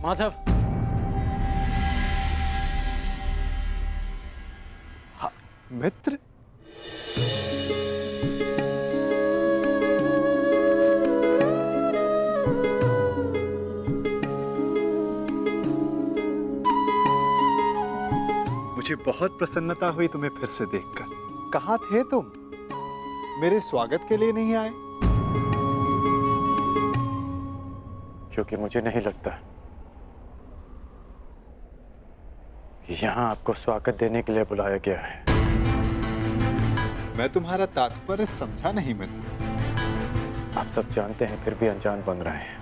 माधव। मित्र, मुझे बहुत प्रसन्नता हुई तुम्हें फिर से देखकर। कहाँ थे तुम? मेरे स्वागत के लिए नहीं आए? क्योंकि मुझे नहीं लगता कि यहाँ आपको स्वागत देने के लिए बुलाया गया है। मैं तुम्हारा तात्पर्य समझा नहीं मित्र। आप सब जानते हैं फिर भी अनजान बन रहे हैं।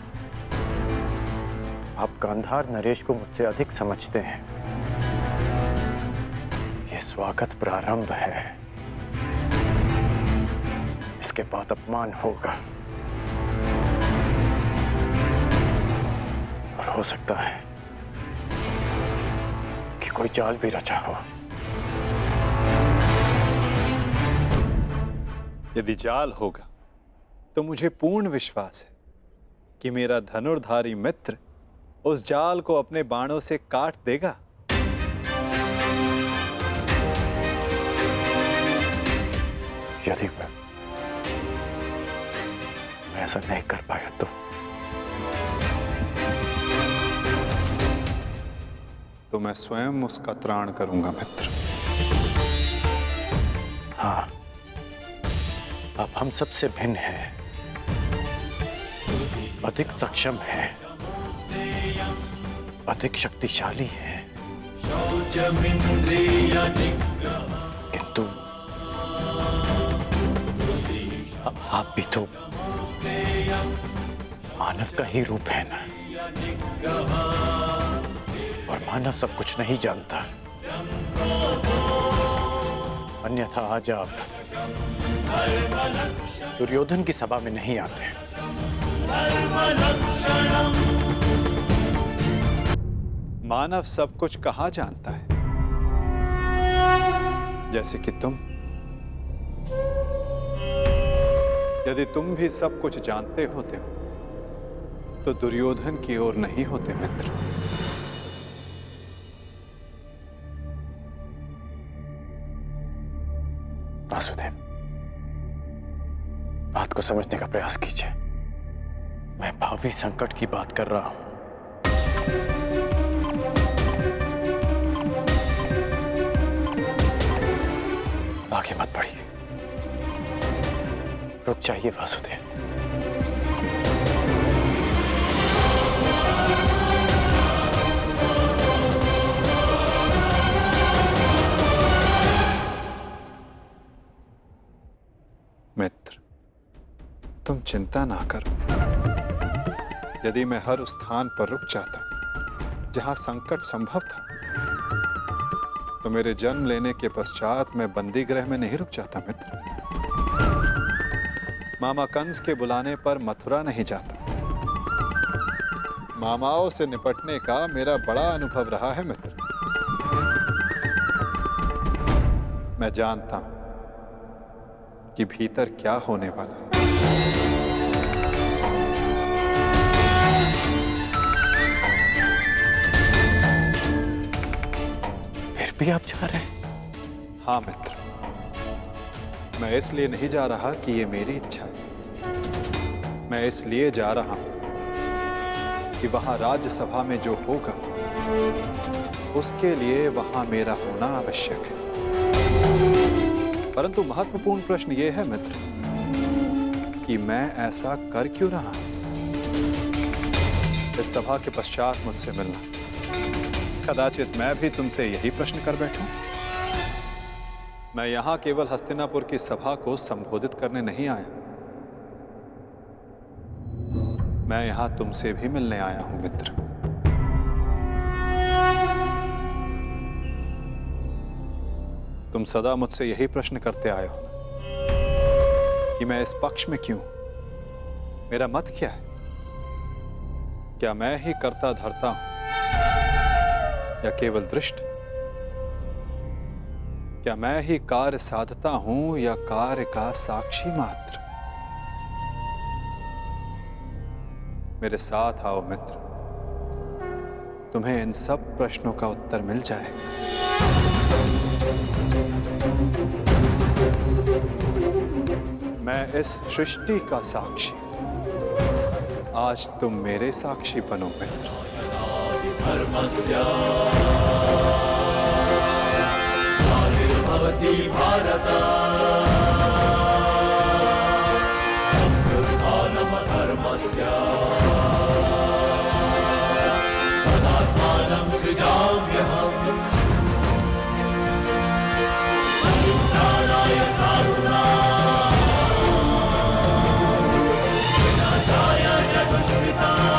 आप गांधार नरेश को मुझसे अधिक समझते हैं। ये स्वागत प्रारंभ है, इसके बाद अपमान होगा और हो सकता है कि कोई जाल भी रचा हो। यदि जाल होगा तो मुझे पूर्ण विश्वास है कि मेरा धनुर्धारी मित्र उस जाल को अपने बाणों से काट देगा। यदि मैं ऐसा नहीं कर पाया तो मैं स्वयं उसका त्राण करूंगा मित्र। हाँ, अब हम सबसे भिन्न हैं, अधिक सक्षम हैं, अधिक शक्तिशाली हैं, किंतु अब आप भी तो मानव का ही रूप है ना, और मानव सब कुछ नहीं जानता। अन्यथा आज आप दुर्योधन की सभा में नहीं आते। मानव सब कुछ कहाँ जानता है? जैसे कि तुम। यदि तुम भी सब कुछ जानते होते हो तो दुर्योधन की ओर नहीं होते मित्र। वासुदेव, बात को समझने का प्रयास कीजिए। मैं भावी संकट की बात कर रहा हूं। आगे मत बढ़िए, रुक जाइए वासुदेव। मित्र, तुम चिंता ना करो। यदि मैं हर उस स्थान पर रुक जाता जहां संकट संभव था तो मेरे जन्म लेने के पश्चात मैं बंदी गृह में नहीं रुक जाता मित्र। मामा कंस के बुलाने पर मथुरा नहीं जाता। मामाओं से निपटने का मेरा बड़ा अनुभव रहा है मित्र। मैं जानता हूं कि भीतर क्या होने वाला। फिर भी आप जा रहे हैं? हाँ मित्र, मैं इसलिए नहीं जा रहा कि ये मेरी इच्छा है। मैं इसलिए जा रहा हूं कि वहां राज्यसभा में जो होगा उसके लिए वहां मेरा होना आवश्यक है। परंतु महत्वपूर्ण प्रश्न यह है मित्र कि मैं ऐसा कर क्यों रहा हूं? इस सभा के पश्चात मुझसे मिलना, कदाचित मैं भी तुमसे यही प्रश्न कर बैठूं। मैं यहां केवल हस्तिनापुर की सभा को संबोधित करने नहीं आया, मैं यहां तुमसे भी मिलने आया हूं मित्र। तुम सदा मुझसे यही प्रश्न करते आए हो कि मैं इस पक्ष में क्यों? मेरा मत क्या है? क्या मैं ही कर्ता धर्ता हूं या केवल दृष्ट? क्या मैं ही कार्य साधता हूं या कार्य का साक्षी मात्र? मेरे साथ आओ मित्र, तुम्हें इन सब प्रश्नों का उत्तर मिल जाएगा। मैं इस सृष्टि का साक्षी, आज तुम मेरे साक्षी बनो मित्र। भवति भारत धर्मस्य तदात्मानं सृजाम्यहम् परित्राणाय साधूनां विनाशाय च दुष्कृताम्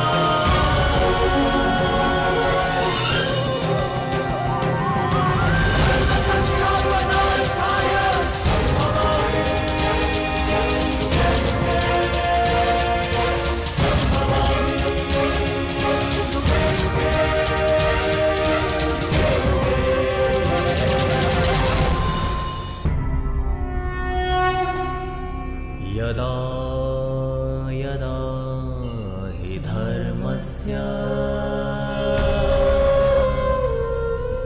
यदा यदा हि धर्मस्य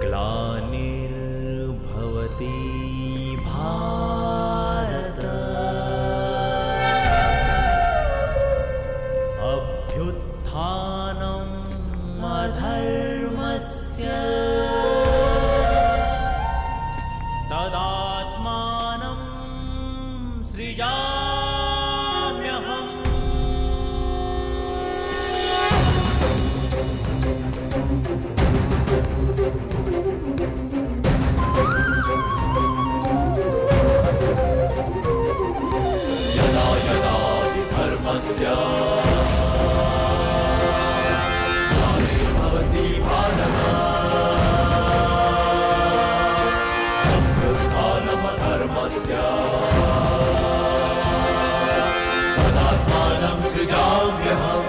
ग्लानिर्भवति भारत अभ्युत्थानम् अधर्मस्य तदात्मानं सृजाम्यहम् यदा यदा हि धर्मस्य ग्लानिर्भवति भारत अभ्युत्थानम् अधर्मस्य तदात्मानं सृजाम्यहम्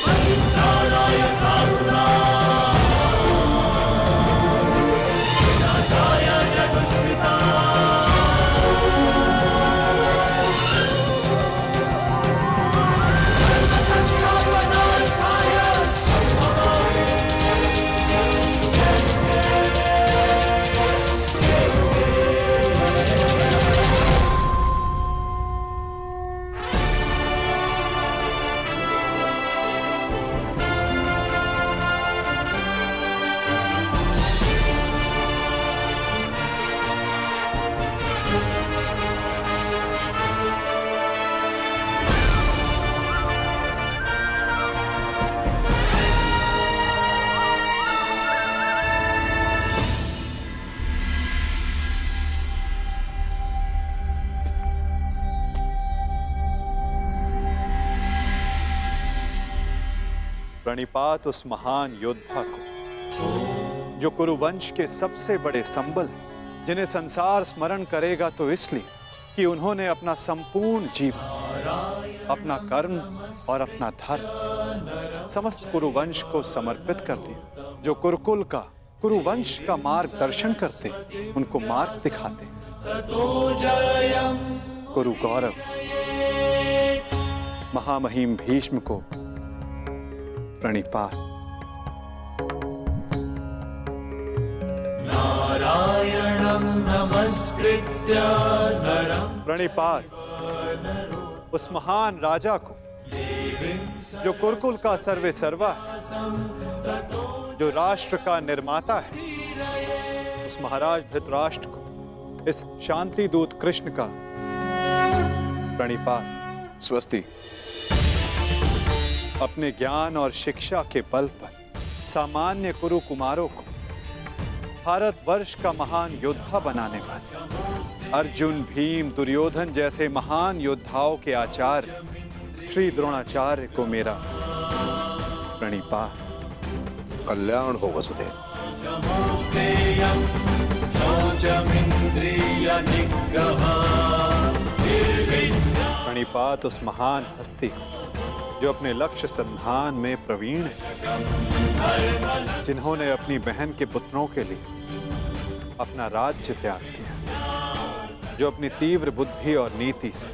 परित्राणाय साधूनां विनाशाय च दुष्कृताम् प्रणिपात उस महान योद्धा को जो कुरुवंश के सबसे बड़े संबल हैं, जिन्हें संसार स्मरण करेगा तो इसलिए कि उन्होंने अपना संपूर्ण जीवन, अपना कर्म और अपना धर्म समस्त कुरुवंश को समर्पित कर दिया। जो कुरुकुल का, कुरुवंश का मार्गदर्शन करते, उनको मार्ग दिखाते। कुरु गौरव महामहिम भीष्म को प्रणिपात। नारायणं नमस्कृत्य नरं प्रणिपात उस महान राजा को जो कुरुकुल का सर्वे सर्वा है, जो राष्ट्र का निर्माता है, उस महाराज धृतराष्ट्र को, इस शांति दूत कृष्ण का प्रणिपात। स्वस्ति। अपने ज्ञान और शिक्षा के बल पर सामान्य कुरु कुमारों को भारतवर्ष का महान योद्धा बनाने वाले अर्जुन, भीम, दुर्योधन जैसे महान योद्धाओं के आचार्य श्री द्रोणाचार्य को मेरा प्रणिपात। कल्याण हो वसुदेव। प्रणिपात उस महान हस्ती को जो अपने लक्ष्य संधान में प्रवीण है, जिन्होंने अपनी बहन के पुत्रों के लिए अपना राज्य त्याग किया, जो अपनी तीव्र बुद्धि और नीति से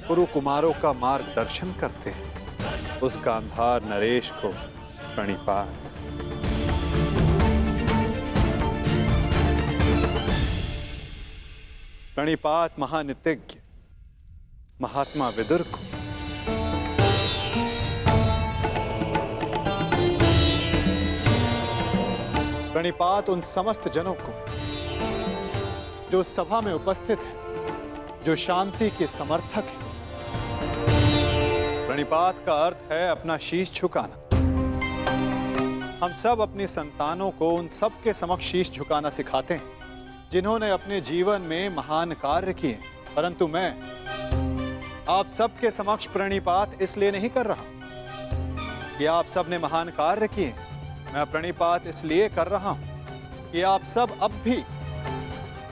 कुरु कुमारों का मार्गदर्शन करते हैं, उस गांधार नरेश को प्रणिपात। प्रणिपात महानितिज्ञ महात्मा विदुर को। प्रणिपात उन समस्त जनों को जो सभा में उपस्थित हैं, जो शांति के समर्थक हैं। प्रणिपात का अर्थ है अपना शीश झुकाना। हम सब अपनी संतानों को उन सब के समक्ष शीश झुकाना सिखाते हैं जिन्होंने अपने जीवन में महान कार्य किए, परंतु मैं आप सबके समक्ष प्रणिपात इसलिए नहीं कर रहा कि आप सब ने महान कार्य किए। मैं प्रणिपात इसलिए कर रहा हूं कि आप सब अब भी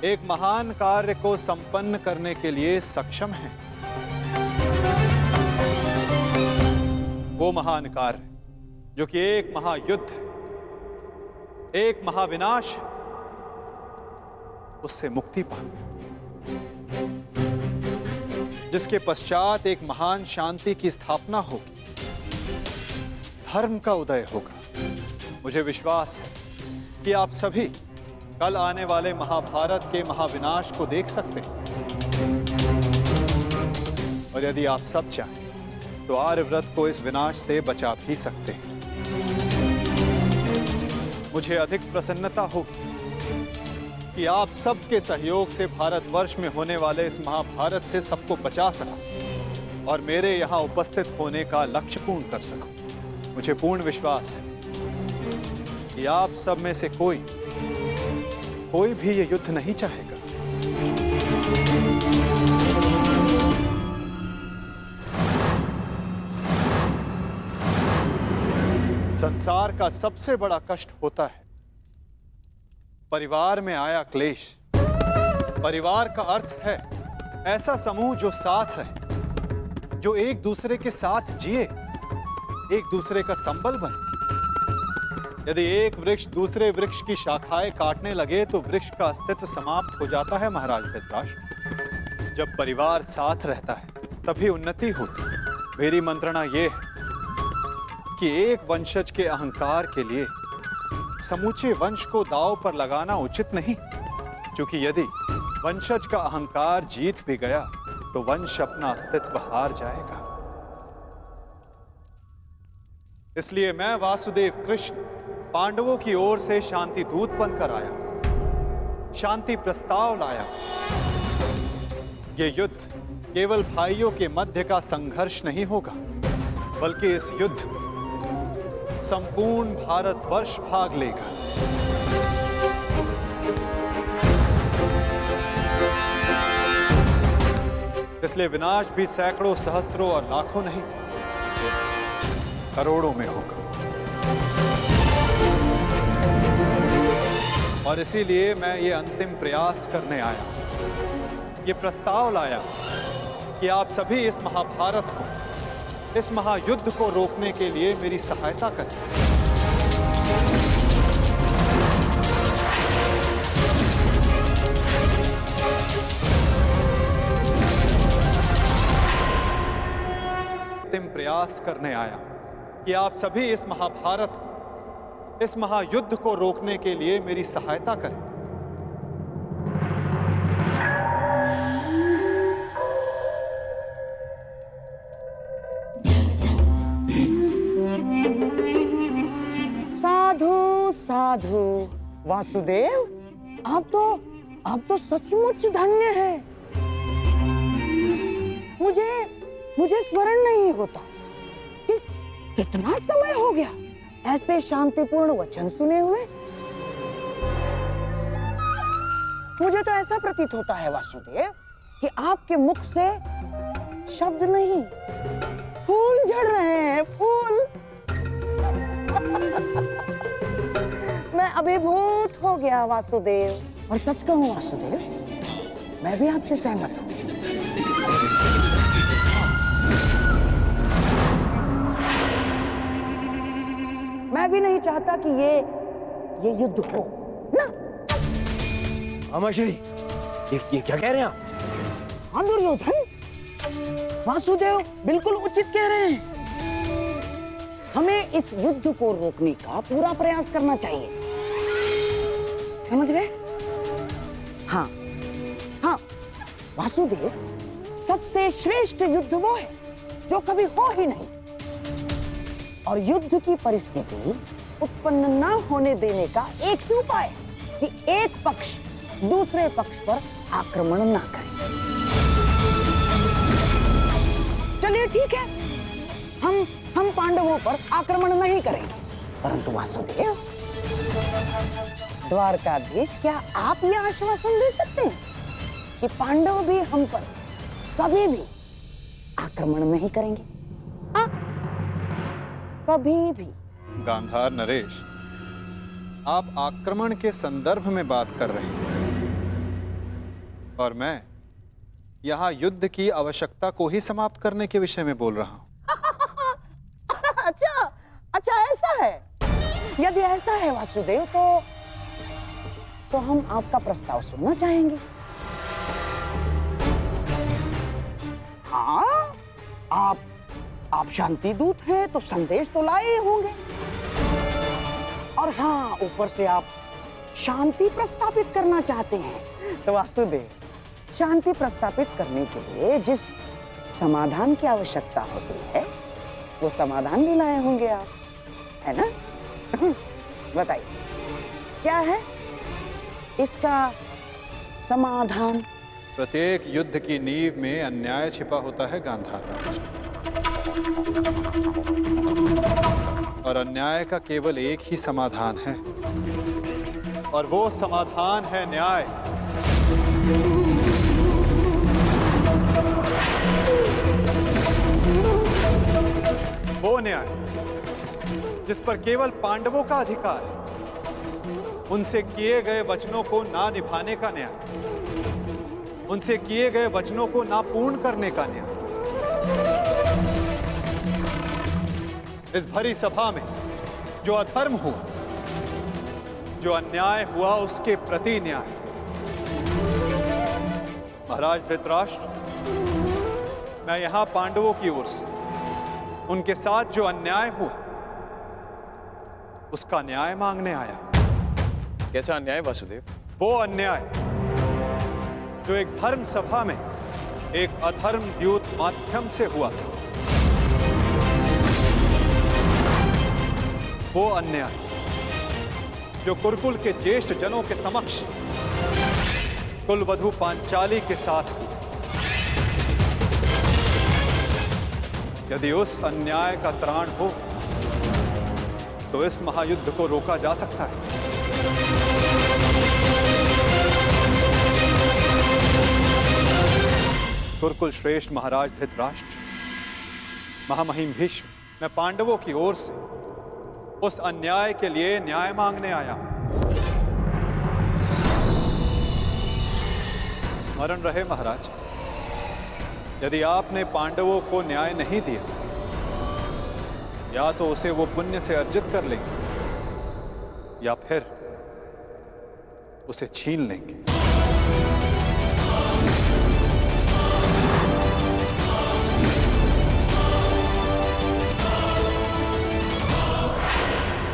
एक महान कार्य को संपन्न करने के लिए सक्षम हैं। वो महान कार्य जो कि एक महायुद्ध, एक महाविनाश है, उससे मुक्ति पाना, जिसके पश्चात एक महान शांति की स्थापना होगी, धर्म का उदय होगा। मुझे विश्वास है कि आप सभी कल आने वाले महाभारत के महाविनाश को देख सकते हैं, और यदि आप सब चाहें तो आर्यव्रत को इस विनाश से बचा भी सकते हैं। मुझे अधिक प्रसन्नता होगी कि आप सबके सहयोग से भारतवर्ष में होने वाले इस महाभारत से सबको बचा सकूं और मेरे यहाँ उपस्थित होने का लक्ष्य पूर्ण कर सकूं। मुझे पूर्ण विश्वास है कि आप सब में से कोई भी ये युद्ध नहीं चाहेगा। संसार का सबसे बड़ा कष्ट होता है परिवार में आया क्लेश। परिवार का अर्थ है ऐसा समूह जो साथ रहे, जो एक दूसरे के साथ जिए, एक दूसरे का संबल बने। यदि एक वृक्ष दूसरे वृक्ष की शाखाएं काटने लगे तो वृक्ष का अस्तित्व समाप्त हो जाता है। महाराज धृतराष्ट्र, जब परिवार साथ रहता है तभी उन्नति होती है। मेरी मंत्रणा यह है कि एक वंशज के अहंकार के लिए समूचे वंश को दांव पर लगाना उचित नहीं, क्योंकि यदि वंशज का अहंकार जीत भी गया तो वंश अपना अस्तित्व हार जाएगा। इसलिए मैं वासुदेव कृष्ण पांडवों की ओर से शांति दूत बनकर आया, शांति प्रस्ताव लाया। ये युद्ध केवल भाइयों के मध्य का संघर्ष नहीं होगा, बल्कि इस युद्ध में संपूर्ण भारतवर्ष भाग लेगा। इसलिए विनाश भी सैकड़ों, सहस्त्रों और लाखों नहीं, करोड़ों में होगा। और इसीलिए मैं ये अंतिम प्रयास करने आया, ये प्रस्ताव लाया कि आप सभी इस महाभारत को, इस महायुद्ध को रोकने के लिए मेरी सहायता करें। अंतिम प्रयास करने आया कि आप सभी इस महाभारत को, इस महायुद्ध को रोकने के लिए मेरी सहायता करें। साधु साधु वासुदेव, आप तो सचमुच धन्य है। मुझे स्मरण नहीं होता कि कितना समय हो गया ऐसे शांतिपूर्ण वचन सुने हुए। मुझे तो ऐसा प्रतीत होता है वासुदेव कि आपके मुख से शब्द नहीं, फूल झड़ रहे हैं, फूल। मैं अभिभूत हो गया वासुदेव, और सच कहूं वासुदेव, मैं भी आपसे सहमत हूं। मैं भी नहीं चाहता कि ये युद्ध हो ना। मामाश्री, ये क्या कह रहे हैं आप? हाँ दुर्योधन, वासुदेव बिल्कुल उचित कह रहे हैं। हमें इस युद्ध को रोकने का पूरा प्रयास करना चाहिए, समझ गए? हाँ हाँ, वासुदेव, सबसे श्रेष्ठ युद्ध वो है जो कभी हो ही नहीं, और युद्ध की परिस्थिति उत्पन्न न होने देने का एक ही उपाय है कि एक पक्ष दूसरे पक्ष पर आक्रमण ना करे। चलिए ठीक है, हम पांडवों पर आक्रमण नहीं करेंगे, परंतु वासुदेव, द्वारकाधीश, क्या आप यह आश्वासन दे सकते हैं कि पांडव भी हम पर कभी भी आक्रमण नहीं करेंगे? हाँ, कभी भी। गांधार नरेश, आप आक्रमण के संदर्भ में बात कर रहे हैं और मैं यहां युद्ध की आवश्यकता को ही समाप्त करने के विषय में बोल रहा हूं। अच्छा ऐसा है। यदि ऐसा है वासुदेव, तो हम आपका प्रस्ताव सुनना चाहेंगे। हाँ, आप शांति दूत हैं तो संदेश तो लाए होंगे, और हाँ, ऊपर से आप शांति प्रस्तापित करना चाहते हैं। तो वासुदेव, शांति प्रस्तापित करने के लिए जिस समाधान की आवश्यकता होती है वो समाधान भी लाए होंगे आप, है ना? बताइए क्या है इसका समाधान? प्रत्येक युद्ध की नींव में अन्याय छिपा होता है गांधार राज, और अन्याय का केवल एक ही समाधान है, और वो समाधान है न्याय। वो न्याय जिस पर केवल पांडवों का अधिकार है, उनसे किए गए वचनों को ना निभाने का न्याय, उनसे किए गए वचनों को ना पूर्ण करने का न्याय। इस भरी सभा में जो अधर्म हुआ, जो अन्याय हुआ, उसके प्रति न्याय। महाराज धृतराष्ट्र, मैं यहां पांडवों की ओर से उनके साथ जो अन्याय हुआ उसका न्याय मांगने आया। कैसा अन्याय वासुदेव? वो अन्याय जो एक धर्म सभा में एक अधर्म द्यूत माध्यम से हुआ था। वो अन्याय जो कुरुकुल के ज्येष्ठ जनों के समक्ष कुलवधू पांचाली के साथ हुआ। यदि उस अन्याय का त्राण हो तो इस महायुद्ध को रोका जा सकता है। कुरुकुल श्रेष्ठ महाराज धृतराष्ट्र, महामहिम भीष्म, मैं पांडवों की ओर से उस अन्याय के लिए न्याय मांगने आया हूं। स्मरण रहे महाराज, यदि आपने पांडवों को न्याय नहीं दिया, या तो उसे वो पुण्य से अर्जित कर लेंगे या फिर उसे छीन लेंगे।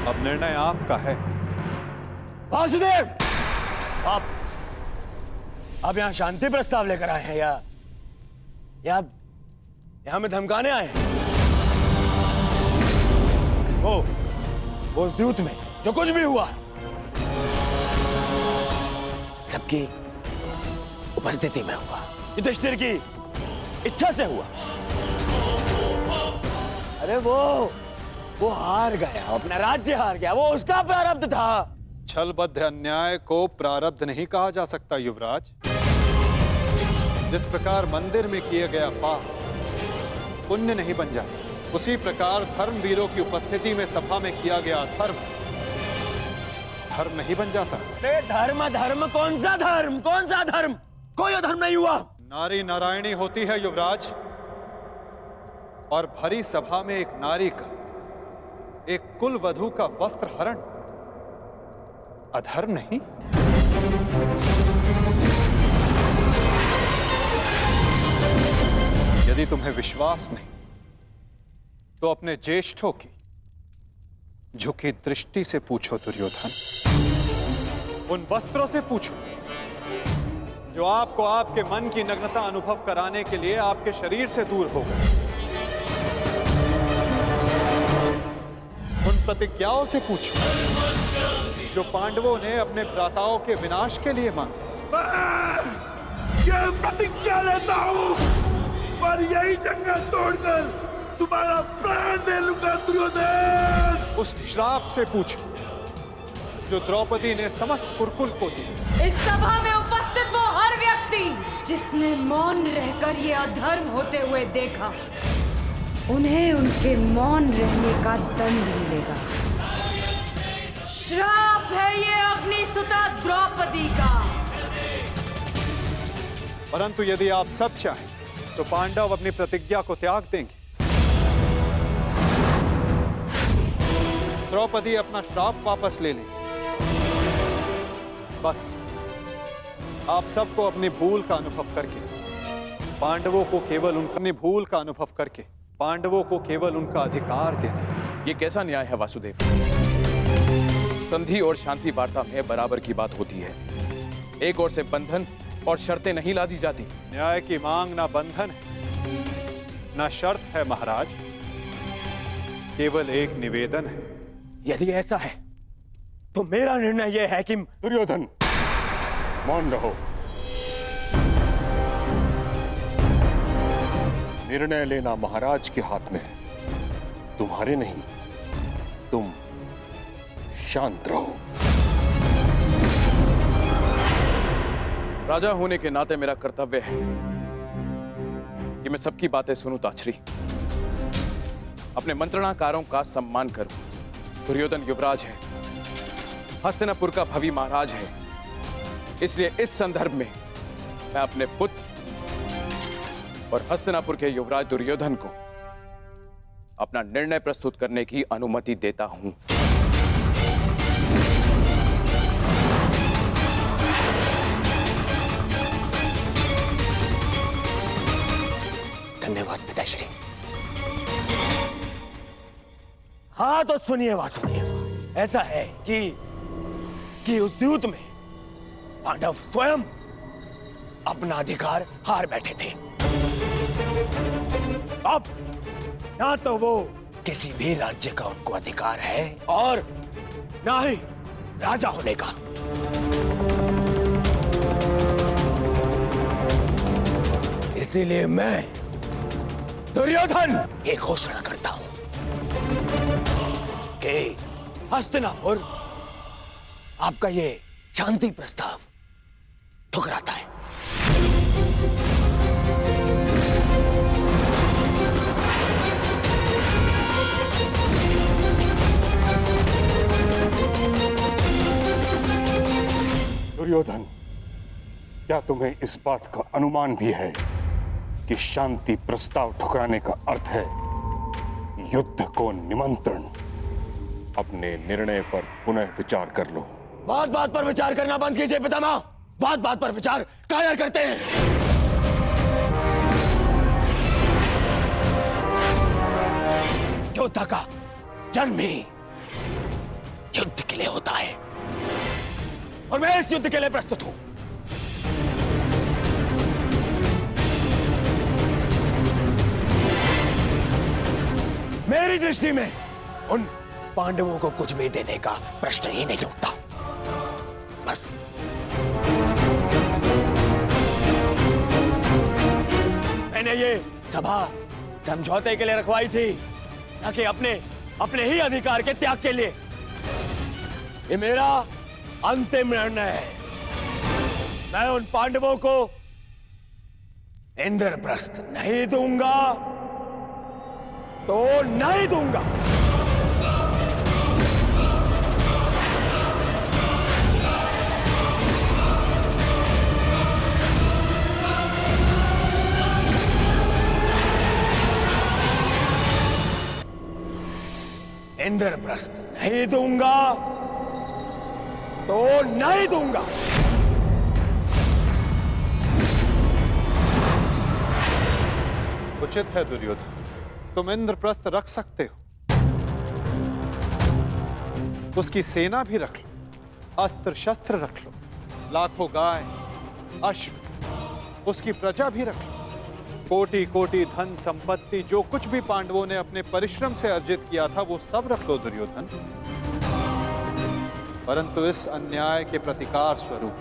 अब निर्णय आपका है। वासुदेव, आप यहाँ शांति प्रस्ताव लेकर आए हैं या हमें धमकाने आए हैं? वो उस द्यूत में जो कुछ भी हुआ सबकी उपस्थिति में हुआ, युधिष्ठिर की इच्छा से हुआ। अरे वो हार गया, अपना राज्य हार गया, वो उसका प्रारब्ध था। छलबद्ध अन्याय को प्रारब्ध नहीं कहा जा सकता युवराज। जिस प्रकार मंदिर में किया गया पाप पुण्य नहीं बन जाता, उसी प्रकार धर्मवीरों की उपस्थिति में सभा में किया गया धर्म धर्म नहीं बन जाता। धर्म कौन सा धर्म? कौन सा धर्म? कोई धर्म नहीं हुआ। नारी नारायणी होती है युवराज, और भरी सभा में एक नारी का एक कुल वधू का वस्त्र हरण अधर्म नहीं? यदि तुम्हें विश्वास नहीं तो अपने ज्येष्ठों की झुकी दृष्टि से पूछो दुर्योधन। उन वस्त्रों से पूछो जो आपको आपके मन की नग्नता अनुभव कराने के लिए आपके शरीर से दूर हो गए। उन प्रतिज्ञाओं से पूछो जो पांडवों ने अपने भ्राताओं के विनाश के लिए मांगी। ये प्रतिज्ञा लेता हूँ और यही जंगल तोड़कर तुम्हारा प्राण दे लूंगा दुर्योधन। उस श्राप से पूछो जो द्रौपदी ने समस्त कुरुकुल को दिया। इस सभा में उपस्थित वो हर व्यक्ति जिसने मौन रहकर ये अधर्म होते हुए देखा, उन्हें उनके मौन रहने का दंड मिलेगा। श्राप है ये अपनी सुता द्रौपदी का। परंतु यदि आप सब चाहें तो पांडव अपनी प्रतिज्ञा को त्याग देंगे। द्रौपदी अपना श्राप वापस ले लेंगे। बस आप सबको अपनी भूल का अनुभव करके पांडवों को केवल अपनी भूल का अनुभव करके पांडवों को केवल उनका अधिकार देना। ये कैसा न्याय है वासुदेव? संधि और शांति वार्ता में बराबर की बात होती है। एक ओर से बंधन और शर्तें नहीं लादी जाती। न्याय की मांग ना बंधन है ना शर्त है महाराज, केवल एक निवेदन है। यदि ऐसा है तो मेरा निर्णय यह है कि दुर्योधन, मौन रहो। निर्णय लेना महाराज के हाथ में है, तुम्हारे नहीं। तुम शांत रहो। राजा होने के नाते मेरा कर्तव्य है कि मैं सबकी बातें सुनूं ताछरी, अपने मंत्रणाकारों का सम्मान करूं। दुर्योधन युवराज है, हस्तिनापुर का भवी महाराज है, इसलिए इस संदर्भ में मैं अपने पुत्र और हस्तिनापुर के युवराज दुर्योधन को अपना निर्णय प्रस्तुत करने की अनुमति देता हूं। धन्यवाद पिताश्री। हाँ तो सुनिए वासुदेव, ऐसा है कि उस द्यूत में पांडव स्वयं अपना अधिकार हार बैठे थे। अब ना तो वो किसी भी राज्य का उनको अधिकार है और ना ही राजा होने का। इसीलिए मैं दुर्योधन ये घोषणा करता हूं कि हस्तिनापुर आपका ये शांति प्रस्ताव ठुकराता है। दुर्योधन, क्या तुम्हें इस बात का अनुमान भी है कि शांति प्रस्ताव ठुकराने का अर्थ है युद्ध को निमंत्रण? अपने निर्णय पर पुनः विचार कर लो। बात बात पर विचार करना बंद कीजिए पितामह। बात बात पर विचार कायर करते हैं। योद्धा का जन्म ही युद्ध के लिए होता है और मैं इस युद्ध के लिए प्रस्तुत हूं। मेरी दृष्टि में उन पांडवों को कुछ भी देने का प्रश्न ही नहीं उठता। बस मैंने ये सभा समझौते के लिए रखवाई थी, न कि अपने ही अधिकार के त्याग के लिए। ये मेरा अंतिम निर्णय है। मैं उन पांडवों को इंद्रप्रस्थ नहीं दूंगा तो नहीं दूंगा। इंद्रप्रस्थ नहीं दूंगा तो नहीं दूंगा। उचित है दुर्योधन, तुम इंद्रप्रस्थ रख सकते हो, उसकी सेना भी रख लो, अस्त्र शस्त्र रख लो, लाखों गाय अश्व, उसकी प्रजा भी रख लो, कोटि कोटि धन संपत्ति, जो कुछ भी पांडवों ने अपने परिश्रम से अर्जित किया था वो सब रख लो दुर्योधन। परंतु इस अन्याय के प्रतिकार स्वरूप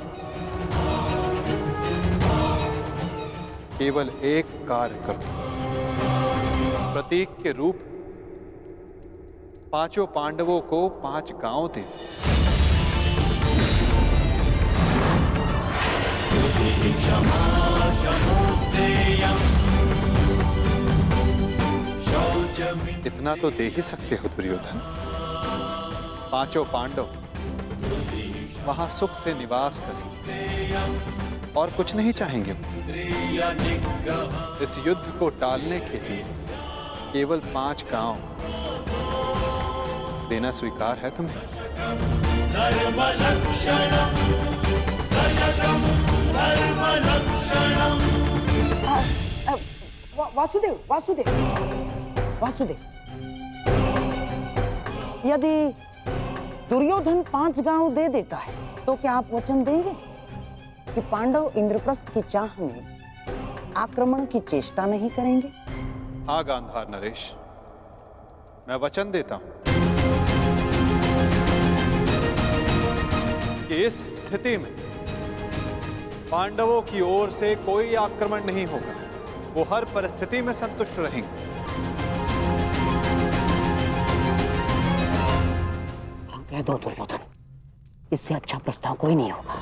केवल एक कार्य कर दो। प्रतीक के रूप पांचों पांडवों को 5 गांव दे दो। इतना तो दे ही सकते हो दुर्योधन। 5 पांडव वहां सुख से निवास करें और कुछ नहीं चाहेंगे। इस युद्ध को टालने के लिए केवल 5 गांव देना स्वीकार है तुम्हें? वासुदेव वासुदेव वासुदेव, यदि दुर्योधन 5 गांव दे देता है तो क्या आप वचन देंगे कि पांडव इंद्रप्रस्थ की चाह में आक्रमण की चेष्टा नहीं करेंगे? हाँ गांधार नरेश, मैं वचन देता हूं कि इस स्थिति में पांडवों की ओर से कोई आक्रमण नहीं होगा, वो हर परिस्थिति में संतुष्ट रहेंगे। कह दो दुर्योधन, इससे अच्छा प्रस्ताव कोई नहीं होगा।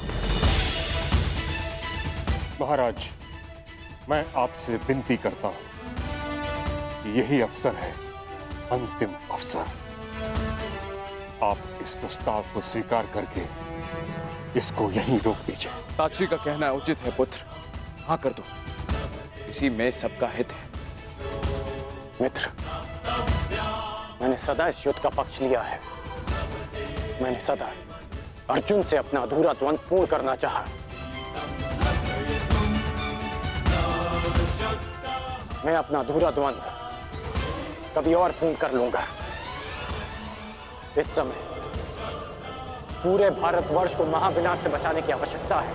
महाराज, मैं आपसे विनती करता हूं कि यही अवसर है, अंतिम अवसर। आप इस प्रस्ताव को स्वीकार करके इसको यहीं रोक दीजिए। साक्षी का कहना उचित है पुत्र, हाँ कर दो, इसी में सबका हित है। मित्र, मैंने सदा इस युद्ध का पक्ष लिया है। मैंने सदा अर्जुन से अपना अधूरा द्वंद्व पूर्ण करना चाहा। मैं अपना अधूरा द्वंद्व कभी और पूर्ण कर लूंगा। इस समय पूरे भारतवर्ष को महाविनाश से बचाने की आवश्यकता है।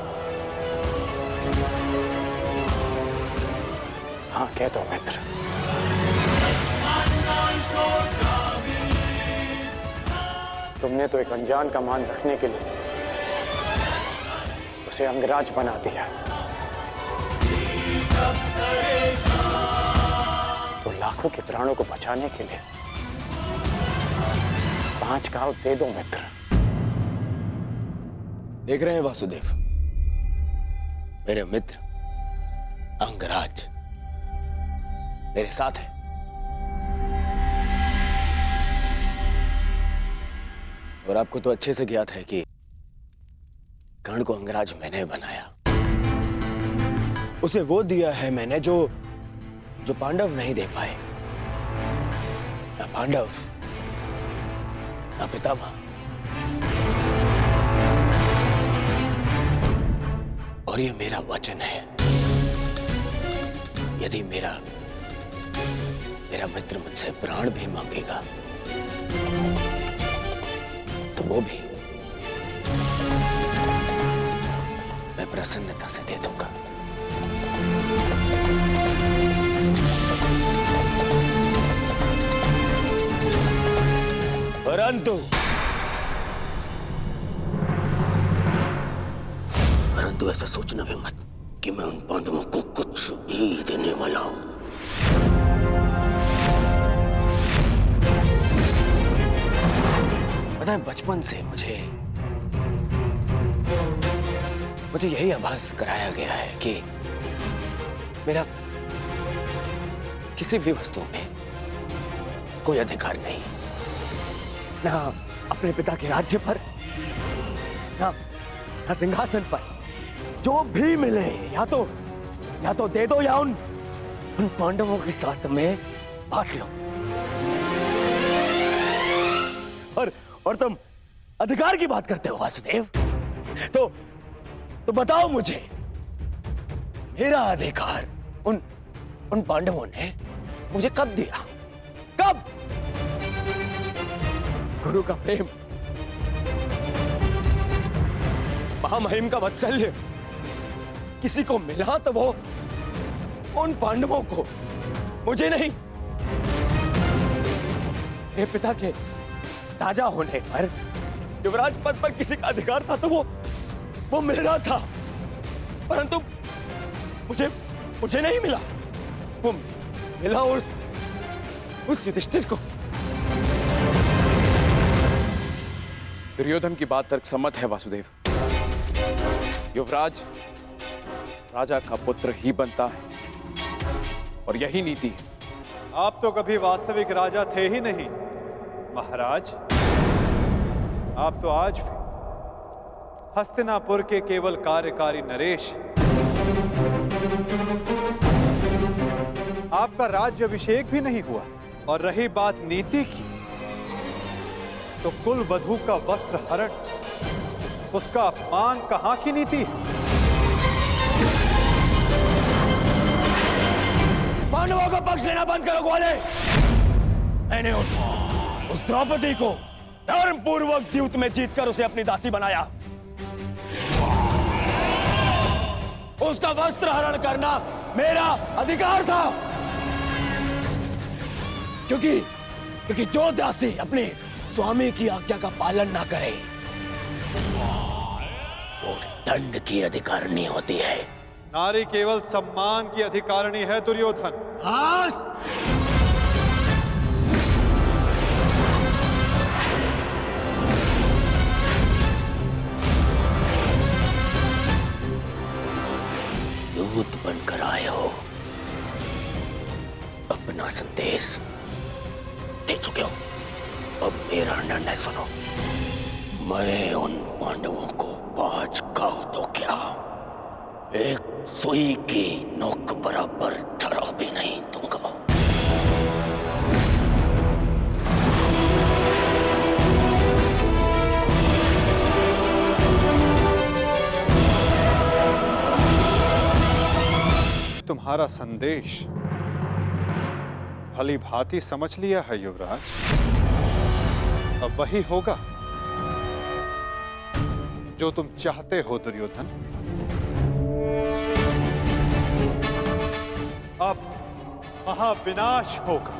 हाँ कह दो मित्र। तुमने तो एक अनजान का मान रखने के लिए उसे अंगराज बना दिया, तो लाखों के प्राणों को बचाने के लिए 5 गांव दे दो मित्र। देख रहे हैं वासुदेव, मेरे मित्र अंगराज मेरे साथ है। और आपको तो अच्छे से ज्ञात है कि कर्ण को अंगराज मैंने बनाया। उसे वो दिया है मैंने जो पांडव नहीं दे पाए, ना पांडव ना पितामह। और ये मेरा वचन है, यदि मेरा मित्र मुझसे प्राण भी मांगेगा तो वो भी मैं प्रसन्नता से दे दूंगा। परंतु ऐसा सोचना भी मत कि मैं उन पांडवों को कुछ भी देने वाला हूं। पता है, बचपन से मुझे यही आभास कराया गया है कि मेरा किसी भी वस्तु में कोई अधिकार नहीं, ना अपने पिता के राज्य पर, ना सिंहासन पर। जो भी मिले या तो दे दो या उन पांडवों के साथ में बांट लो। और तुम अधिकार की बात करते हो वासुदेव। तो बताओ मुझे, मेरा अधिकार उन पांडवों ने मुझे कब दिया? कब? गुरु का प्रेम, महामहिम का वात्सल्य किसी को मिला तो वो उन पांडवों को, मुझे नहीं। मेरे पिता के राजा होने पर, युवराज पद पर किसी का अधिकार था तो वो मेरा था, परंतु मुझे नहीं मिला। वो मिला उस युधिष्ठिर को। दुर्योधन की बात तर्कसम्मत है वासुदेव। युवराज राजा का पुत्र ही बनता है और यही नीति है। आप तो कभी वास्तविक राजा थे ही नहीं महाराज। आप तो आज भी हस्तिनापुर के केवल कार्यकारी नरेश। आपका राज्य अभिषेक भी नहीं हुआ। और रही बात नीति की, तो कुल वधू का वस्त्र हरण, उसका अपमान कहां की नीति है? पांडवों का पक्ष लेना बंद करो ग्वाले। मैंने उस द्रौपदी को धर्म पूर्वक द्यूत में जीतकर उसे अपनी दासी बनाया। उसका वस्त्र हरण करना मेरा अधिकार था, क्योंकि जो दासी अपने स्वामी की आज्ञा का पालन ना करे वो दंड की अधिकारिणी होती है। नारी केवल सम्मान की अधिकारिणी है दुर्योधन। दूत बनकर आए हो, अपना संदेश दे चुके हो। अब मेरा निर्णय सुनो। मैं उन पांडवों को 5 गांव तो क्या, एक सुई की नोक बराबर धरा भी नहीं दूंगा। तुम्हारा संदेश भली भांति समझ लिया है युवराज। अब वही होगा जो तुम चाहते हो दुर्योधन। अब महाविनाश होगा,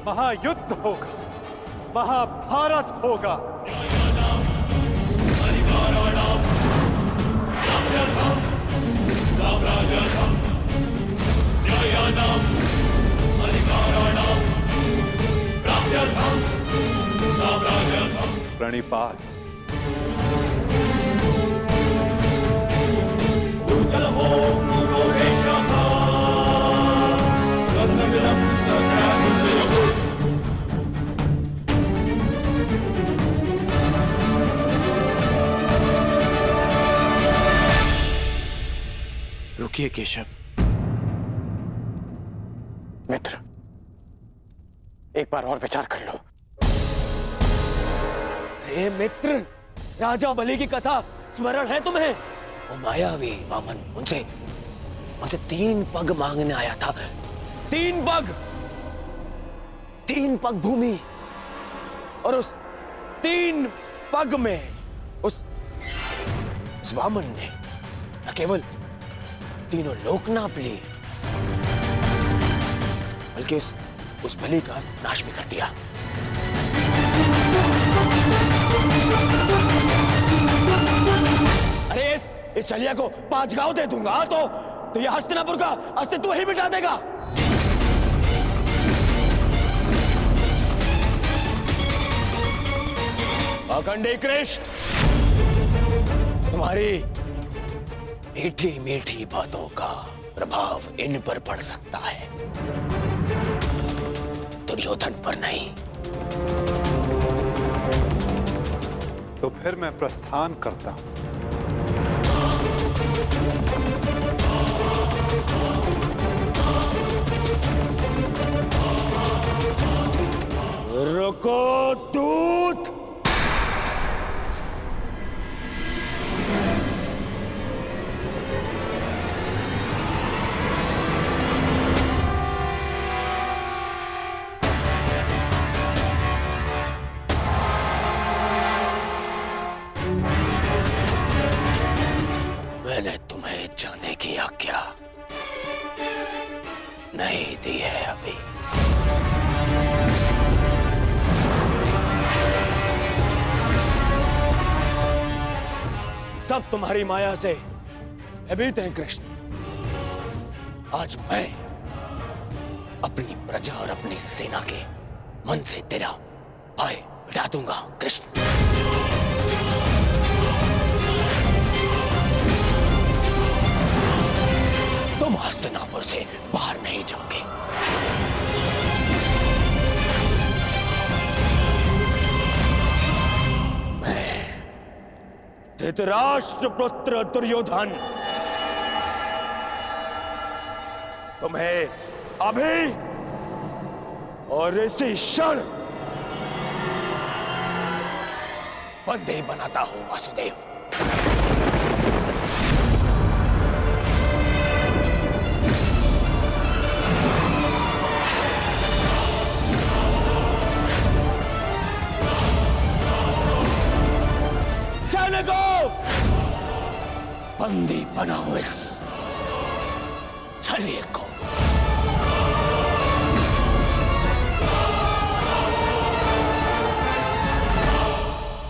महायुद्ध होगा, महाभारत होगा। प्रणिपात। रुकिए केशव। मित्र, एक बार और विचार कर लो। अरे मित्र, राजा बलि की कथा स्मरण है तुम्हें? वो मायावी वामन उनसे 3 पग मांगने आया था। 3 पग भूमि, और उस 3 पग में उस वामन ने न केवल तीनों लोक नाप लिए, बल्कि उस बलि का नाश भी कर दिया। अरे इस छलिया को 5 गांव दे दूंगा तो यह हस्तिनापुर का अस्तित्व ही मिटा देगा। अखंडी कृष्ण, तुम्हारी मीठी मीठी बातों का प्रभाव इन पर पड़ सकता है, दुर्योधन पर नहीं। तो फिर मैं प्रस्थान करता हूं। रुको दूत। सब तुम्हारी माया से भयभीत हैं कृष्ण। आज मैं अपनी प्रजा और अपनी सेना के मन से तेरा भय मिटा दूंगा कृष्ण। तुम हस्तिनापुर से बाहर नहीं जाओगे। मैं धृतराष्ट्र पुत्र दुर्योधन तुम्हें अभी और इसी क्षण बंदी बनाता हूं वासुदेव। सैनिकों, बंदी बनाओ इस छलिए को।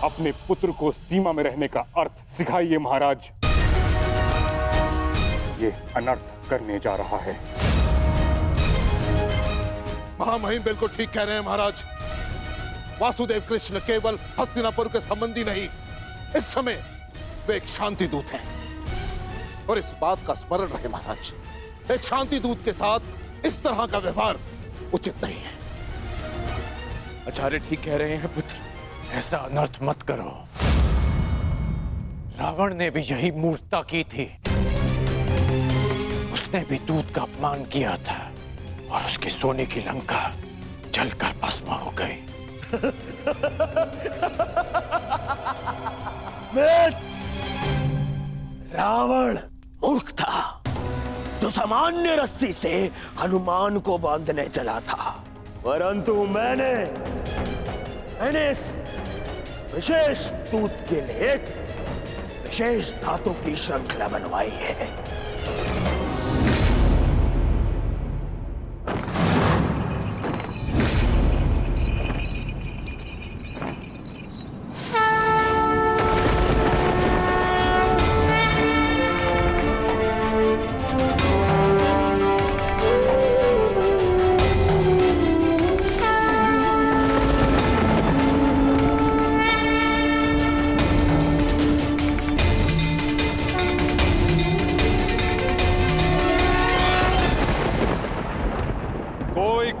अपने पुत्र को सीमा में रहने का अर्थ सिखाइए महाराज। ये अनर्थ करने जा रहा है। महामहिम बिल्कुल ठीक कह रहे हैं महाराज। वासुदेव कृष्ण केवल हस्तिनापुर के संबंधी नहीं, इस समय वे एक शांति दूत हैं। और इस बात का स्मरण रहे महाराज, एक शांति दूत के साथ इस तरह का व्यवहार उचित नहीं है। आचार्य ठीक कह रहे हैं पुत्र। ऐसा अनर्थ मत करो। रावण ने भी यही मूर्खता की थी। उसने भी दूत का अपमान किया था और उसकी सोने की लंका जलकर भस्म हो गई। रावण मूर्ख था जो सामान्य रस्सी से हनुमान को बांधने चला था, परंतु मैंने इस विशेष दूत के लिए एक विशेष धातु की श्रृंखला बनवाई है।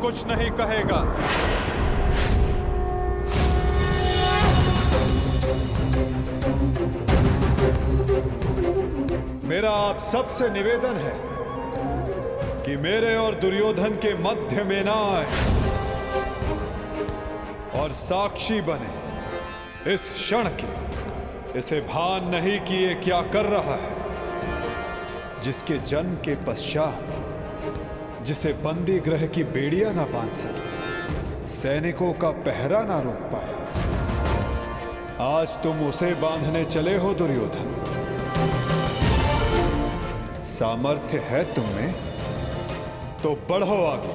कुछ नहीं कहेगा। मेरा आप सबसे निवेदन है कि मेरे और दुर्योधन के मध्य में ना आए और साक्षी बने इस क्षण के। इसे भान नहीं कि ये क्या कर रहा है, जिसके जन्म के पश्चात जिसे बंदी गृह की बेड़ियां ना बांध सके, सैनिकों का पहरा ना रोक पाए, आज तुम उसे बांधने चले हो दुर्योधन। सामर्थ्य है तुम में तो बढ़ो आगे,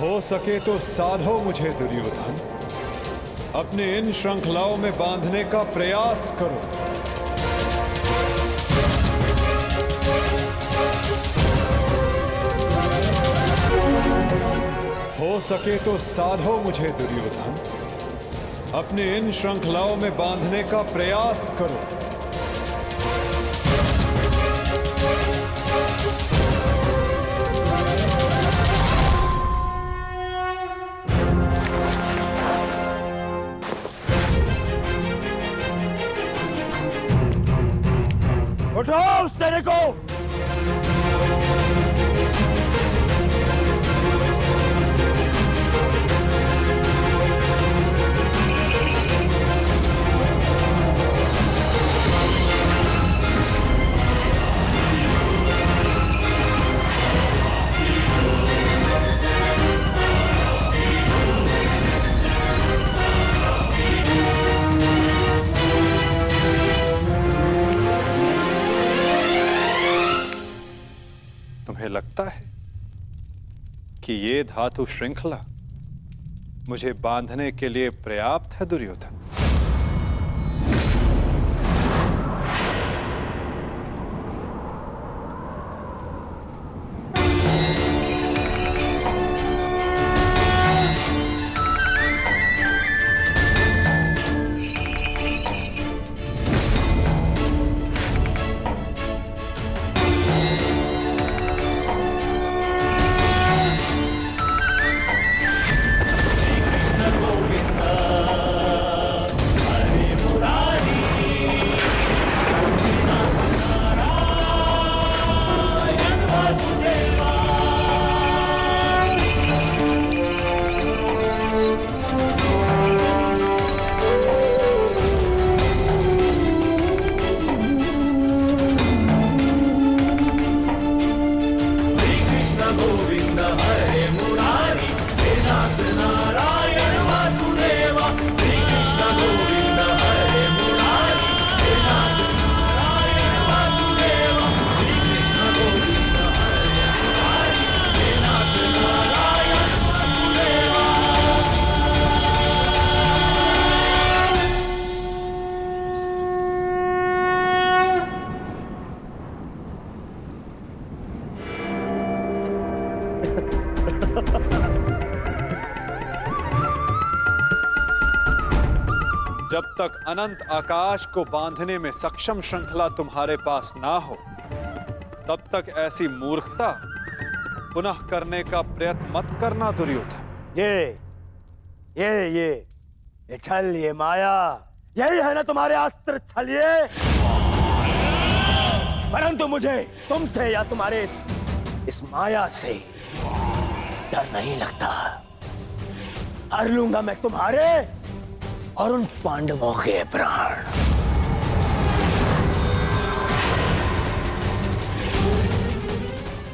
हो सके तो साधो मुझे दुर्योधन। अपने इन श्रृंखलाओं में बांधने का प्रयास करो। हो सके तो साधो मुझे दुर्योधन। अपने इन श्रृंखलाओं में बांधने का प्रयास करो। उठाओ उस तेरे को। तुम्हें लगता है कि ये धातु श्रृंखला मुझे बांधने के लिए पर्याप्त है दुर्योधन? जब तक अनंत आकाश को बांधने में सक्षम श्रृंखला तुम्हारे पास ना हो, तब तक ऐसी मूर्खता पुनः करने का प्रयत्न मत करना दुर्योधन। ये छल, ये माया, यही है ना तुम्हारे अस्त्र छलिए। परंतु मुझे तुमसे या तुम्हारे इस माया से डर नहीं लगता। हर लूंगा मैं तुम्हारे और उन पांडवों के प्राण।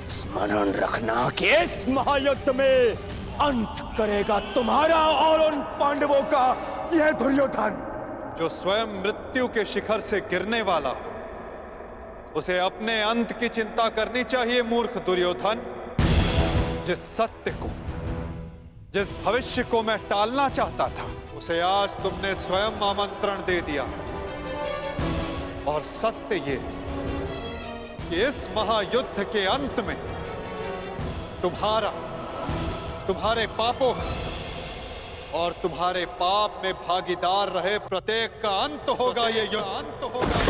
स्मरण रखना कि इस महायुद्ध में अंत करेगा तुम्हारा और उन पांडवों का यह दुर्योधन। जो स्वयं मृत्यु के शिखर से गिरने वाला हो, उसे अपने अंत की चिंता करनी चाहिए मूर्ख दुर्योधन। जिस सत्य को, जिस भविष्य को मैं टालना चाहता था, उसे आज तुमने स्वयं आमंत्रण दे दिया। और सत्य ये कि इस महायुद्ध के अंत में तुम्हारे पापों और तुम्हारे पाप में भागीदार रहे प्रत्येक का अंत होगा। ये युद्ध अंत होगा।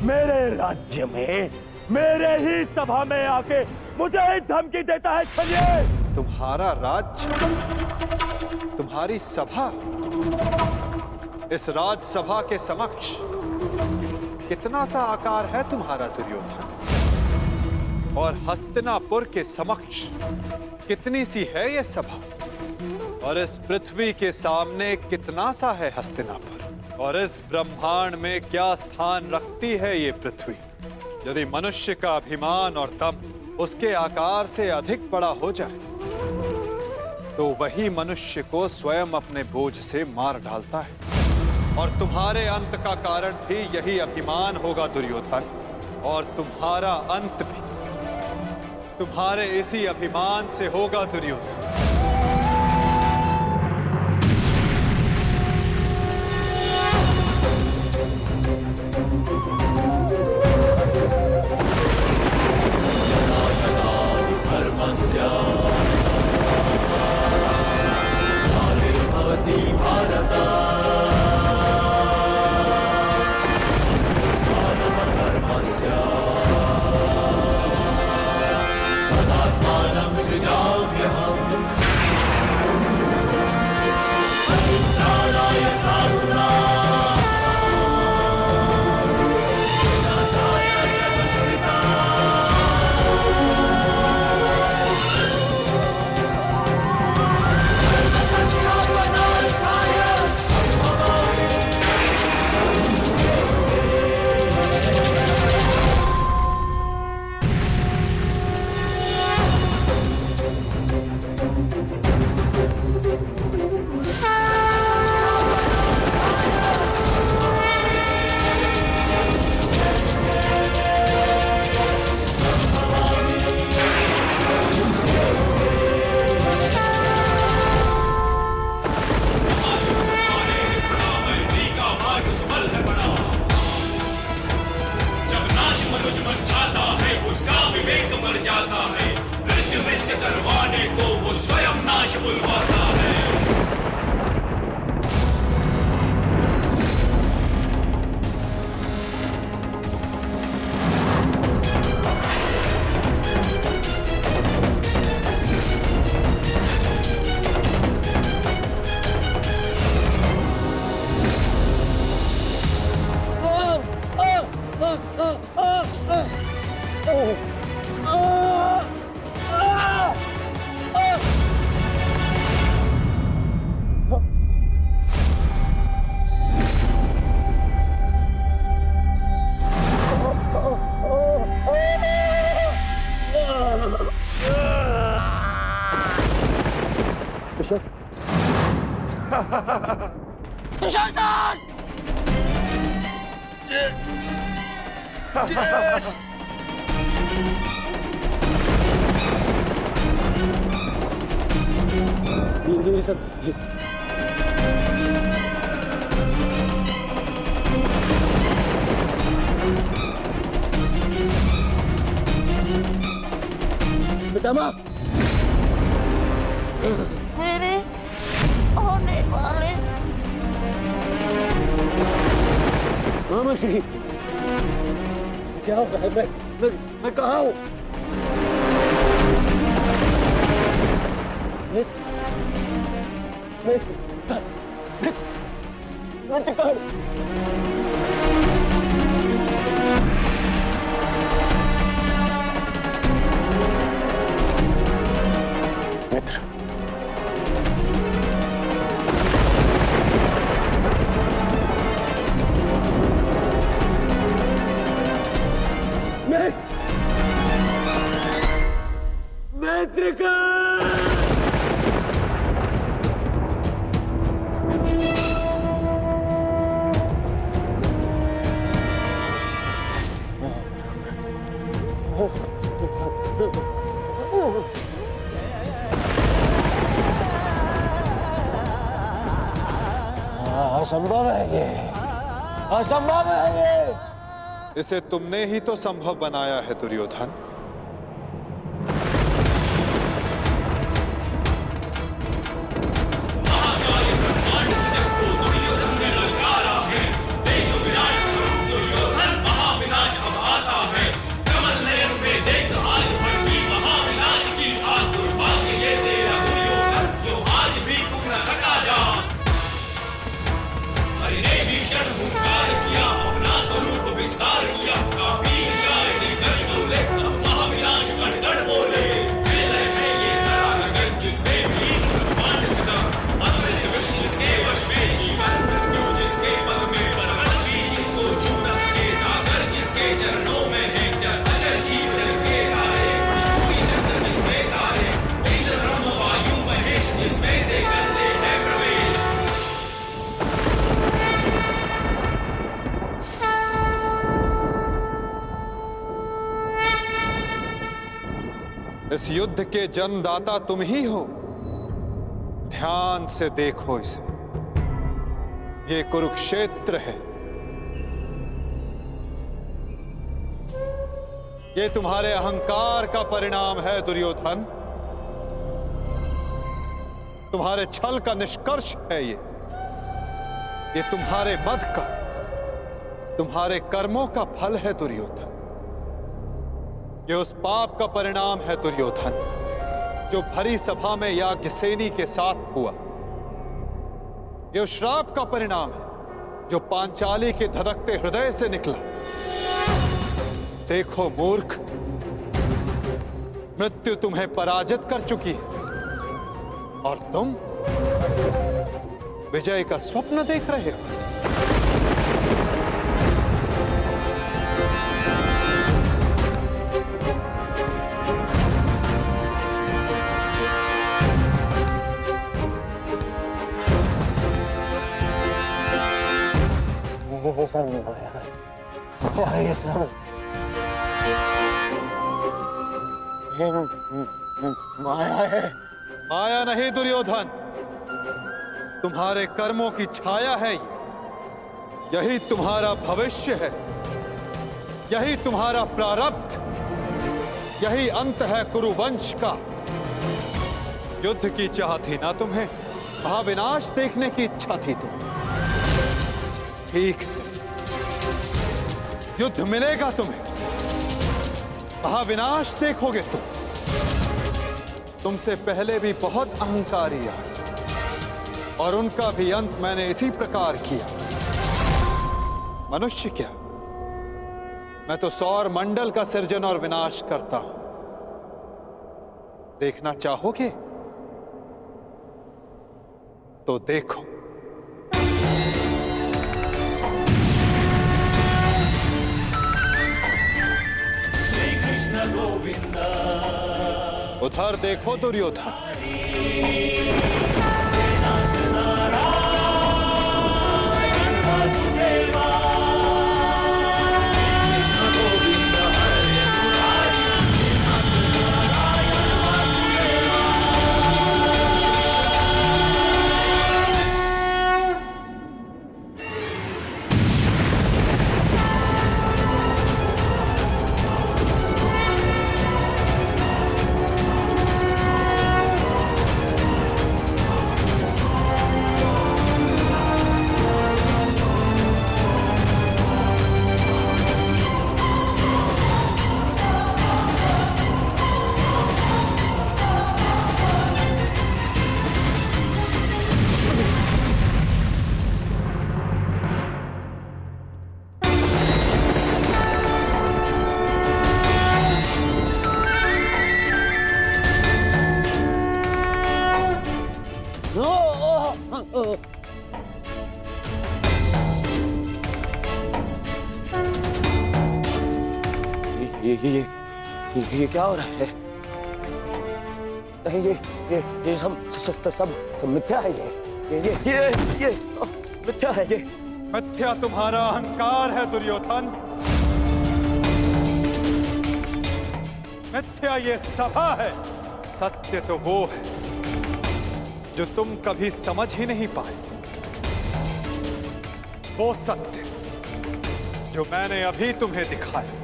मेरे राज्य में, मेरे ही सभा में आके मुझे ही धमकी देता है छलिए। तुम्हारा राज्य, तुम्हारी सभा, इस राजसभा के समक्ष कितना सा आकार है तुम्हारा दुर्योधन, और हस्तिनापुर के समक्ष कितनी सी है ये सभा, और इस पृथ्वी के सामने कितना सा है हस्तिनापुर, और इस ब्रह्मांड में क्या स्थान रखती है ये पृथ्वी। यदि मनुष्य का अभिमान और दम उसके आकार से अधिक बड़ा हो जाए, तो वही मनुष्य को स्वयं अपने बोझ से मार डालता है। और तुम्हारे अंत का कारण भी यही अभिमान होगा दुर्योधन, और तुम्हारा अंत भी तुम्हारे इसी अभिमान से होगा दुर्योधन। धर्मस्य ग्लानिर्भवति भारत, तदात्मानं सृजाम्यहम्, परित्राणाय साधूनां, विनाशाय च दुष्कृताम्। रमा, मेरे होने वाले मामा श्री, क्या हो रहा है? मैं कहाँ हूँ? मित्र, असंभव है ये, असंभव है ये। इसे तुमने ही तो संभव बनाया है दुर्योधन। इस युद्ध के जन्मदाता तुम ही हो। ध्यान से देखो इसे, ये कुरुक्षेत्र है। ये तुम्हारे अहंकार का परिणाम है दुर्योधन। तुम्हारे छल का निष्कर्ष है ये तुम्हारे मद का, तुम्हारे कर्मों का फल है दुर्योधन। ये उस पाप का परिणाम है दुर्योधन जो भरी सभा में याज्ञसेनी के साथ हुआ। ये उस श्राप का परिणाम है जो पांचाली के धधकते हृदय से निकला। देखो मूर्ख, मृत्यु तुम्हें पराजित कर चुकी है और तुम विजय का स्वप्न देख रहे हो। ये सब माया है। माया नहीं दुर्योधन, तुम्हारे कर्मों की छाया है ये। यही तुम्हारा भविष्य है, यही तुम्हारा प्रारब्ध, यही अंत है कुरुवंश का। युद्ध की चाह थी ना तुम्हें, महाविनाश देखने की इच्छा थी तुम्हें। ठीक है, युद्ध मिलेगा तुम्हें, महाविनाश देखोगे तुम। तुमसे पहले भी बहुत अहंकारी आए और उनका भी अंत मैंने इसी प्रकार किया। मनुष्य क्या, मैं तो सौर मंडल का सृजन और विनाश करता हूं। देखना चाहोगे तो देखो। उधर देखो दुर्योधन। ये क्या हो रहा है? नहीं, ये सब मिथ्या है। ये मिथ्या है। ये मिथ्या तुम्हारा अहंकार है दुर्योधन। मिथ्या ये सभा है। सत्य तो वो है जो तुम कभी समझ ही नहीं पाए। वो सत्य जो मैंने अभी तुम्हें दिखाया।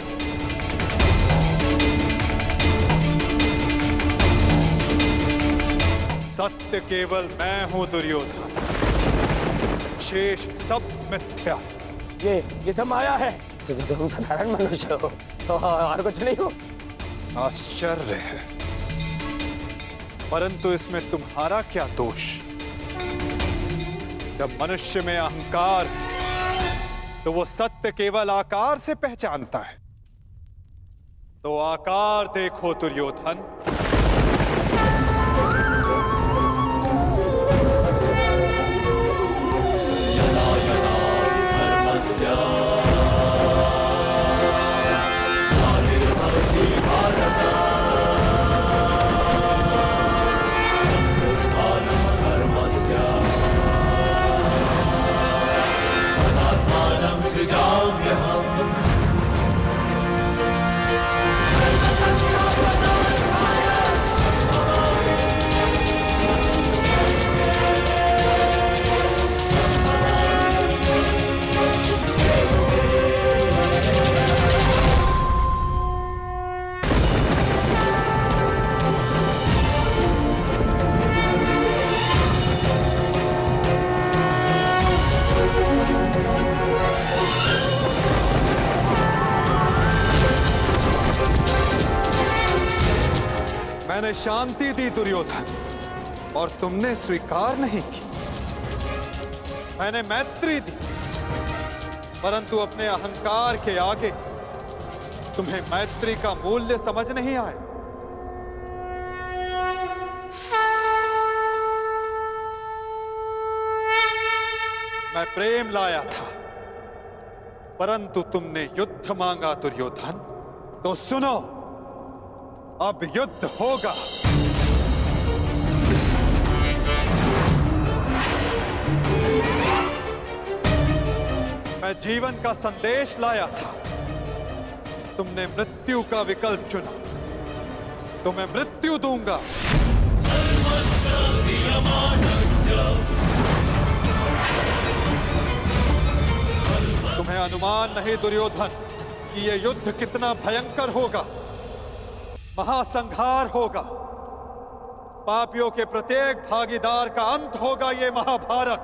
सत्य केवल मैं हूं दुर्योधन, शेष सब मिथ्या। ये सब माया है। तुम साधारण मनुष्य हो और कुछ नहीं हो। आश्चर्य है, परंतु इसमें तुम्हारा क्या दोष? जब मनुष्य में अहंकार, तो वो सत्य केवल आकार से पहचानता है। तो आकार देखो दुर्योधन। मैंने शांति दी दुर्योधन, और तुमने स्वीकार नहीं की। मैंने मैत्री दी, परंतु अपने अहंकार के आगे तुम्हें मैत्री का मूल्य समझ नहीं आया। मैं प्रेम लाया था, परंतु तुमने युद्ध मांगा दुर्योधन। तो सुनो, अब युद्ध होगा। मैं जीवन का संदेश लाया था, तुमने मृत्यु का विकल्प चुना। तो मैं मृत्यु दूंगा। तुम्हें अनुमान नहीं दुर्योधन कि यह युद्ध कितना भयंकर होगा। महासंहार होगा। पापियों के प्रत्येक भागीदार का अंत होगा ये महाभारत।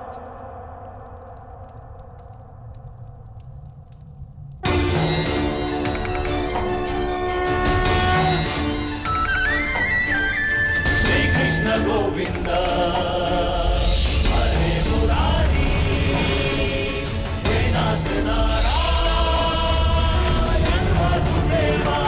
श्री कृष्ण गोविंद हरे मुरारी, हे नाथ नारायण वासुदेवा।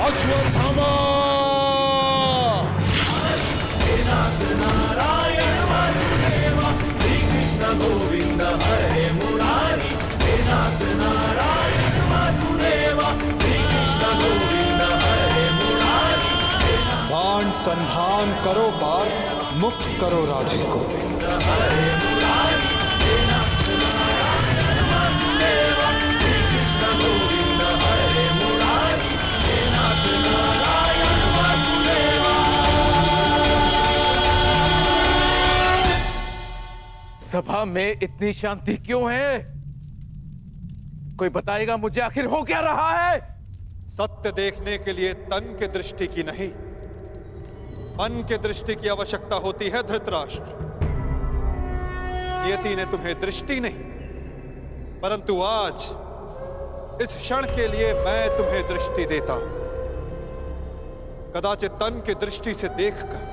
अश्वत्थामा। हे नाथ नारायण वासुदेवा, श्री कृष्ण गोविंद हरे मुरारी, हे नाथ नारायण वासुदेवा, श्री कृष्ण गोविंद हरे मुरारी। बाण संधान करो पार्थ, मुक्त करो राधे को। हरे मुरारी, हे नाथ नारायण वासुदेवा, श्री कृष्ण गोविंद हरे मुरारी, हे नाथ नारायण वासुदेवा। सभा में इतनी शांति क्यों है? कोई बताएगा मुझे, आखिर हो क्या रहा है? सत्य देखने के लिए तन के दृष्टि की नहीं, मन के दृष्टि की आवश्यकता होती है धृतराष्ट्र। नियति ने तुम्हें दृष्टि नहीं, परंतु आज इस क्षण के लिए मैं तुम्हें दृष्टि देता हूं। कदाचित तन की दृष्टि से देखकर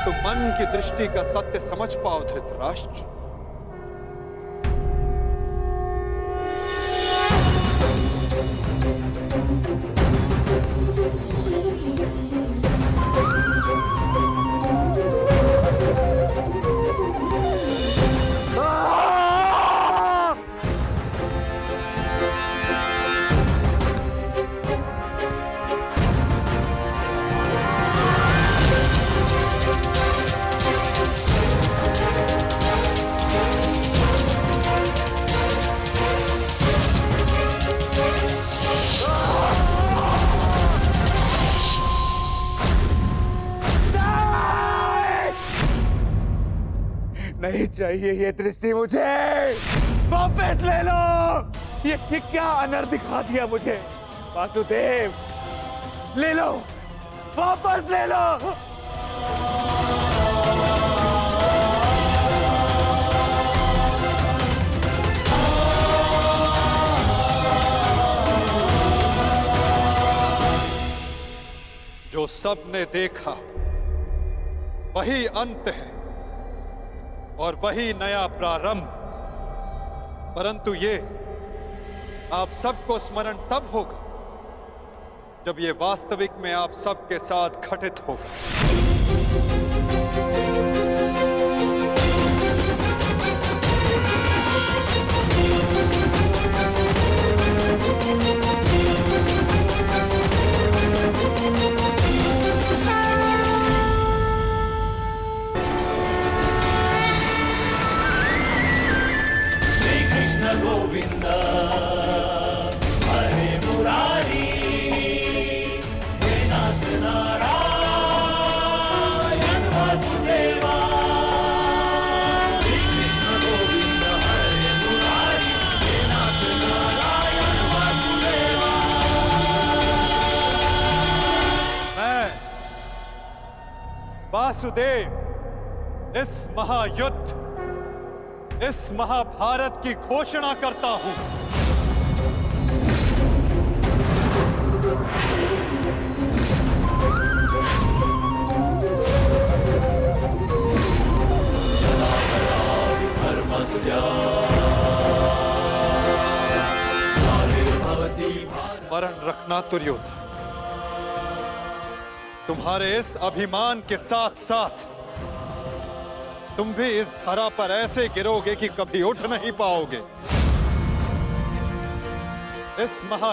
तुम मन की दृष्टि का सत्य समझ पाओ धृतराष्ट्र। नहीं चाहिए ये दृष्टि मुझे, वापस ले लो। ये क्या अनर्थ दिखा दिया मुझे। वासुदेव, ले लो, वापस ले लो। जो सबने देखा वही अंत है और वही नया प्रारंभ। परंतु ये आप सबको स्मरण तब होगा जब ये वास्तविक में आप सबके साथ घटित होगा। गोविंद हरे मुरारी, हे नाथ नारायण वासुदेवा। श्री कृष्ण गोविंद हरे मुरारी, हे नाथ नारायण वासुदेवा। मैं वासुदेव इस महायुद्ध, इस महाभारत की घोषणा करता हूं। स्मरण रखना दुर्योधन, तुम्हारे इस अभिमान के साथ साथ तुम भी इस धरा पर ऐसे गिरोगे कि कभी उठ नहीं पाओगे। इस महा